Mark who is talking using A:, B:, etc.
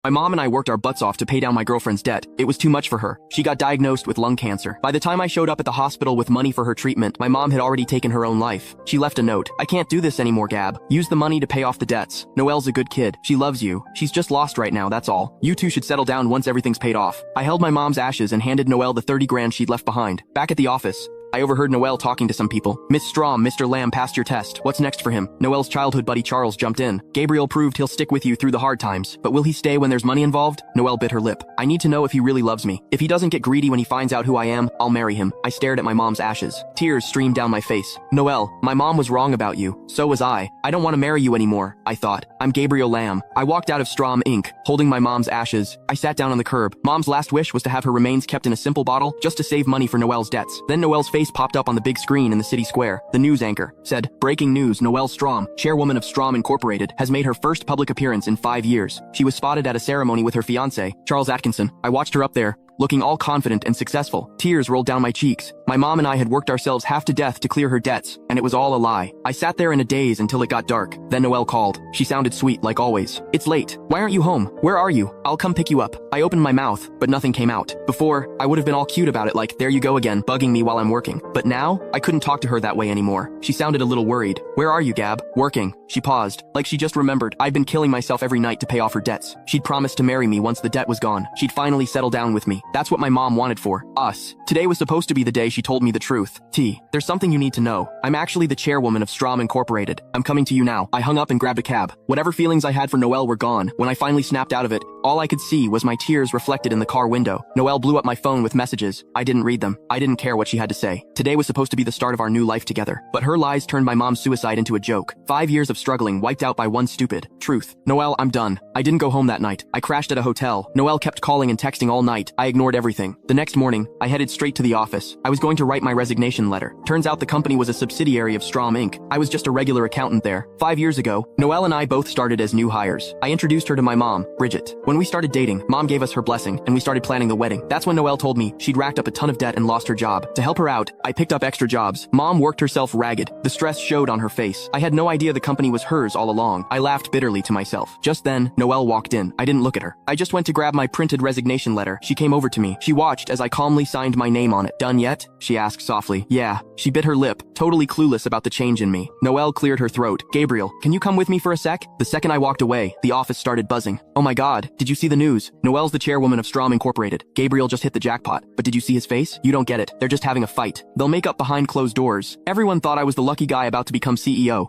A: My mom and I worked our butts off to pay down my girlfriend's debt. It was too much for her. She got diagnosed with lung cancer. By the time I showed up at the hospital with money for her treatment, my mom had already taken her own life. She left a note. I can't do this anymore, Gab. Use the money to pay off the debts. Noelle's a good kid. She loves you. She's just lost right now, that's all. You two should settle down once everything's paid off. I held my mom's ashes and handed Noelle the 30 grand she'd left behind. Back at the office, I overheard Noelle talking to some people. Miss Strom, Mr. Lamb passed your test. What's next for him? Noelle's childhood buddy Charles jumped in. Gabriel proved he'll stick with you through the hard times. But will he stay when there's money involved? Noelle bit her lip. I need to know if he really loves me. If he doesn't get greedy when he finds out who I am, I'll marry him. I stared at my mom's ashes. Tears streamed down my face. Noelle, my mom was wrong about you. So was I. I don't want to marry you anymore, I thought. I'm Gabriel Lamb. I walked out of Strom Inc., holding my mom's ashes. I sat down on the curb. Mom's last wish was to have her remains kept in a simple bottle, just to save money for Noelle's debts. Then Noelle's face popped up on the big screen in the city square. The news anchor said, "Breaking news, Noelle Strom, chairwoman of Strom Incorporated, has made her first public appearance in 5 years. She was spotted at a ceremony with her fiancé, Charles Atkinson. I watched her up there, looking all confident and successful. Tears rolled down my cheeks. My mom and I had worked ourselves half to death to clear her debts, and it was all a lie. I sat there in a daze until it got dark. Then Noelle called. She sounded sweet, like always. It's late. Why aren't you home? Where are you? I'll come pick you up. I opened my mouth, but nothing came out. Before, I would have been all cute about it, like, there you go again, bugging me while I'm working. But now, I couldn't talk to her that way anymore. She sounded a little worried. Where are you, Gab? Working. She paused, like she just remembered. I'd been killing myself every night to pay off her debts. She'd promised to marry me once the debt was gone. She'd finally settle down with me. That's what my mom wanted for us. Today was supposed to be the day she told me the truth. There's something you need to know. I'm actually the chairwoman of Strom Incorporated. I'm coming to you now. I hung up and grabbed a cab. Whatever feelings I had for Noelle were gone. When I finally snapped out of it, all I could see was my tears reflected in the car window. Noelle blew up my phone with messages. I didn't read them. I didn't care what she had to say. Today was supposed to be the start of our new life together. But her lies turned my mom's suicide into a joke. 5 years of struggling wiped out by one stupid truth. Noelle, I'm done. I didn't go home that night. I crashed at a hotel. Noelle kept calling and texting all night. I ignored everything. The next morning, I headed straight to the office. I was going to write my resignation letter. Turns out the company was a subsidiary of Strom Inc. I was just a regular accountant there. 5 years ago, Noelle and I both started as new hires. I introduced her to my mom, Bridget. When we started dating, Mom gave us her blessing, and we started planning the wedding. That's when Noelle told me she'd racked up a ton of debt and lost her job. To help her out, I picked up extra jobs. Mom worked herself ragged. The stress showed on her face. I had no idea the company was hers all along. I laughed bitterly to myself. Just then, Noelle walked in. I didn't look at her. I just went to grab my printed resignation letter. She came over to me. She watched as I calmly signed my name on it. Done yet? She asked softly. Yeah. She bit her lip, totally clueless about the change in me. Noelle cleared her throat. Gabriel, can you come with me for a sec? The second I walked away, the office started buzzing. Oh my god, did you see the news? Noelle's the chairwoman of Strom Incorporated. Gabriel just hit the jackpot. But did you see his face? You don't get it. They're just having a fight. They'll make up behind closed doors. Everyone thought I was the lucky guy about to become CEO.